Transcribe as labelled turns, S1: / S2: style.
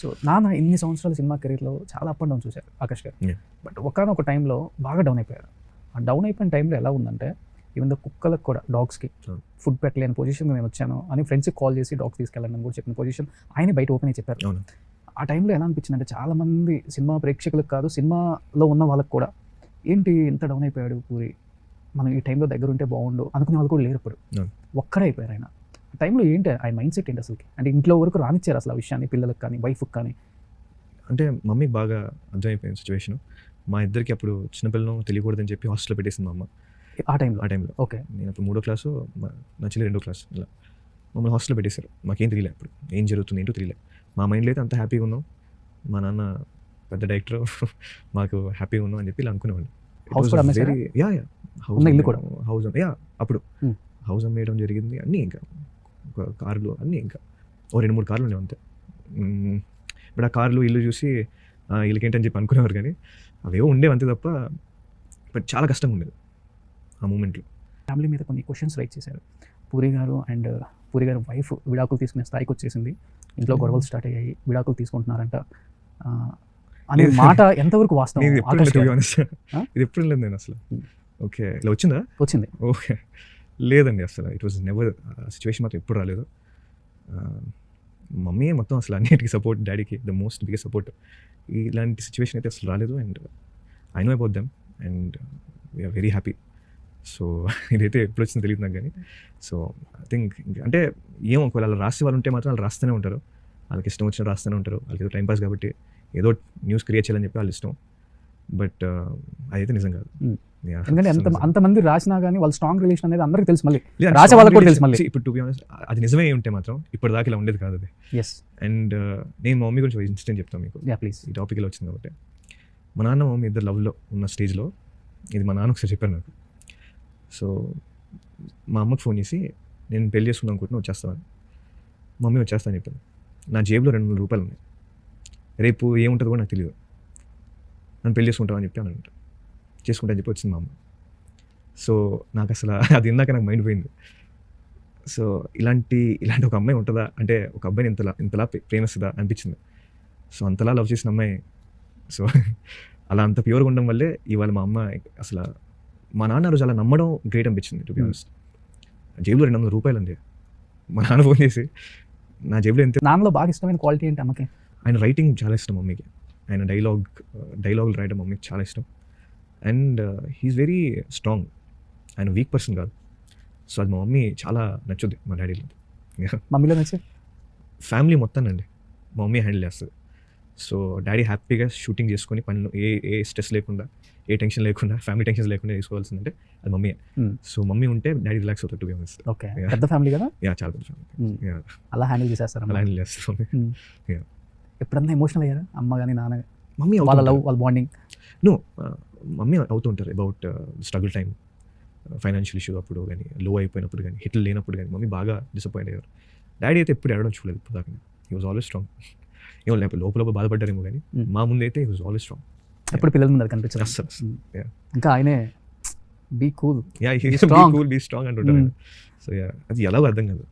S1: So నాన్న ఇన్ని సంవత్సరాల సినిమా కెరీర్లో చాలా అప్ అండ్ డౌన్ చూశారు ఆకాష్ గారు. బట్ ఒకానొక టైంలో బాగా డౌన్ అయిపోయారు. ఆ డౌన్ అయిపోయిన టైంలో ఎలా ఉందంటే ఈవెన్ ద కుక్కలకు కూడా డాగ్స్కి ఫుడ్ పెట్టలేని పొజిషన్ నేను వచ్చాను అని ఫ్రెండ్స్కి కాల్ చేసి డాగ్స్ తీసుకెళ్ళండి అని కూడా చెప్పిన పొజిషన్ ఆయన బయట ఓపెన్ అయి చెప్పారు. ఆ టైంలో ఎలా అనిపించింది అంటే చాలామంది సినిమా ప్రేక్షకులకు కాదు సినిమాలో ఉన్న వాళ్ళకి కూడా ఏంటి ఇంత డౌన్ అయిపోయాడు పూరి, మనం ఈ టైంలో దగ్గర ఉంటే బాగుండు అనుకునే వాళ్ళు కూడా లేరు. ఇప్పుడు ఒక్కడే అయిపోయారు ఆయన. ఆ టైంలో ఏంటి ఆయన మైండ్ సెట్ ఏంటి అసలుకి, అంటే ఇంట్లో వరకు రానిచ్చారు అసలు ఆ విషయాన్ని పిల్లలకు కానీ వైఫ్కి కానీ?
S2: అంటే మమ్మీకి బాగా అర్థమైపోయింది సిచ్యువేషన్. మా ఇద్దరికి అప్పుడు చిన్నపిల్లను తెలియకూడదని చెప్పి హాస్టల్లో పెట్టేసింది మా అమ్మ
S1: ఆ టైంలో. ఓకే,
S2: నేను అప్పుడు 3వ క్లాసు, నా చెల్లి 2వ క్లాసు. ఇలా మమ్మల్ని హాస్టల్లో పెట్టేశారు. మాకేం తెలియలే అప్పుడు ఏం జరుగుతుంది ఏంటో తెలియలే. మా మైండ్లో అయితే అంత హ్యాపీగా ఉన్నాం, మా నాన్న పెద్ద డైరెక్టర్, మాకు హ్యాపీగా ఉన్నాం అని చెప్పి ఇలా అనుకునేవాళ్ళు. అప్పుడు హౌస్ అమ్మేయడం జరిగింది. అన్నీ ఇంకా కార్లు అన్నీ ఇంకా 2-3 కార్లు ఉండేవి అంతే. ఇప్పుడు ఆ కార్లు ఇల్లు చూసి వీళ్ళకేంటని చెప్పి అనుకునేవారు, కానీ అవేవో ఉండేవి అంతే తప్ప. బట్ చాలా కష్టంగా ఉండేది ఆ మూమెంట్లో.
S1: ఫ్యామిలీ మీద కొన్ని క్వశ్చన్స్ రైట్ చేశారు పూరి గారు. అండ్ పూరి గారు వైఫ్ విడాకులు తీసుకునే స్థాయికి వచ్చేసింది, ఇంట్లో గొడవలు స్టార్ట్ అయ్యాయి, విడాకులు తీసుకుంటున్నారంట అనే మాట ఎంతవరకు వాస్తవం?
S2: ఇది ఎప్పుడు లేదు నేను అసలు. ఓకే, ఇలా వచ్చింది. ఓకే, లేదండి అసలు. It was never. సిచ్యువేషన్ మాత్రం ఎప్పుడు రాలేదు. మమ్మీ మొత్తం అసలు అన్నిటికీ సపోర్ట్, డాడీకి ద మోస్ట్ బిగ్గెస్ట్ సపోర్ట్. ఇలాంటి సిచ్యువేషన్ అయితే అసలు రాలేదు. And I know about them and we are very happy. So ఇదైతే ఎప్పుడు వచ్చిందో తెలియదు నాకు, కానీ సో ఐ థింక్ అంటే ఏమో ఒకవేళ అలా రాసే వాళ్ళు ఉంటే మాత్రం వాళ్ళు రాస్తూనే ఉంటారు, వాళ్ళకి ఇష్టం వచ్చిన రాస్తూనే ఉంటారు. వాళ్ళకి ఏదో టైంపాస్ కాబట్టి ఏదో న్యూస్ క్రియేట్ చేయాలని చెప్పి వాళ్ళు ఇష్టం. బట్ అదైతే నిజం కాదు.
S1: ఎందుకంటే అంతమంది రాసినా కానీ వాళ్ళ స్ట్రాంగ్ రిలేషన్ అనేది అందరికీ తెలుసు, మళ్ళీ రాసే వాళ్ళకి కూడా తెలుసు. మళ్ళీ
S2: ఇప్పుడు టు బి ఆనెస్ట్ అది నిజమే ఉంటే మాత్రం ఇప్పటిదాకా ఇలా ఉండేది కాదు అది. అండ్ నేను మా మమ్మీ గురించి ఒక ఇన్సిడెంట్ చెప్తాను మీకు,
S1: ప్లీజ్.
S2: ఈ టాపిక్ ఇలా వచ్చింది కాబట్టి, మా నాన్న మమ్మీ ఇద్దరు లవ్లో ఉన్న స్టేజ్లో ఇది మా నాన్న ఒకసారి చెప్పారు నాకు. సో మా అమ్మకి ఫోన్ చేసి నేను పెళ్లి చేసుకుందాం అనుకుంటున్నా, వచ్చేస్తాను. మమ్మీ వచ్చేస్తాను చెప్పాను. నా జేబులో 200 రూపాయలు ఉన్నాయి, రేపు ఏముంటుందో కూడా నాకు తెలియదు, నన్ను పెళ్లి చేసుకుంటామని చెప్పి అని చేసుకుంటా అని చెప్పి వచ్చింది మా అమ్మ. సో నాకు అసలు అది ఇందాక నాకు మైండ్ పోయింది. సో ఇలాంటి ఒక అమ్మాయి ఉంటుందా, అంటే ఒక అబ్బాయిని ఇంతలా ప్రేమిస్తుందా అనిపించింది. సో అంతలా లవ్ చేసిన అమ్మాయి, సో అలా అంత ప్యూర్గా ఉండడం వల్లే ఇవాళ మా అమ్మ అసలు, మా నాన్న రోజు అలా నమ్మడం గ్రేట్ అనిపించింది టు బి ఆనెస్ట్. జేబులో 200 రూపాయలు అండి. మా నాన్న ఫోన్ చేసి నా జేబులో ఎంత.
S1: నాన్నలో బాగా ఇష్టమైన క్వాలిటీ ఏంటి అమ్మకి?
S2: ఆయన రైటింగ్ చాలా ఇష్టం మమ్మీకి. ఆయన డైలాగులు రాయడం మమ్మీకి చాలా ఇష్టం. అండ్ హీఈస్ వెరీ స్ట్రాంగ్, ఆయన వీక్ పర్సన్ కాదు. సో అది మా మమ్మీ చాలా నచ్చుద్ది మా డాడీలో.
S1: మమ్మీలో నచ్చే
S2: ఫ్యామిలీ మొత్తానండి మా మమ్మీ హ్యాండిల్ చేస్తుంది. సో డాడీ హ్యాపీగా షూటింగ్ చేసుకొని పనులు ఏ స్ట్రెస్ లేకుండా, ఏ టెన్షన్ లేకుండా, ఫ్యామిలీ టెన్షన్స్ లేకుండా తీసుకోవాల్సిందంటే అది మమ్మీ. సో మమ్మీ ఉంటే డాడీ రిలాక్స్ అవుతాడు టు బి ఆనెస్ట్.
S1: ఓకే, పెద్ద ఫ్యామిలీ కదా?
S2: చాలా పెద్ద ఫ్యామిలీ.
S1: అలా హ్యాండిల్ చేసేస్తారు.
S2: అలా హ్యాండిల్ చేస్తారు మమ్మీ.
S1: ఎప్పుడన్నా ఎమోషనల్ అయ్యారా అమ్మ కానీ నాన్న?
S2: మమ్మీ
S1: వాళ్ళ లవ్, వాళ్ళ బాండింగ్?
S2: నో, మమ్మీ అవుతుంటారు about struggle time, financial issue అప్పుడు కానీ, లో అయిపోయినప్పుడు కానీ, హిట్లు లేనప్పుడు కానీ మమ్మీ బాగా డిసప్పాయింట్ అయ్యారు. డాడీ అయితే ఎప్పుడు ఎడడం చూడలేదు ఇప్పుడు దాకా. He was always strong. ఏమో లేకపోతే లోపల బాధపడ్డారేమో కానీ మా ముందు అయితే హీ వాజ్ ఆల్వేస్ స్ట్రాంగ్.
S1: ఎప్పుడు పిల్లల ముందు కనిపించారు
S2: అసలు.
S1: ఇంకా ఆయనే బీ కూల్,
S2: బీ స్ట్రాంగ్ అంటుంటారు. సో అది ఎలా అర్థం కాదు.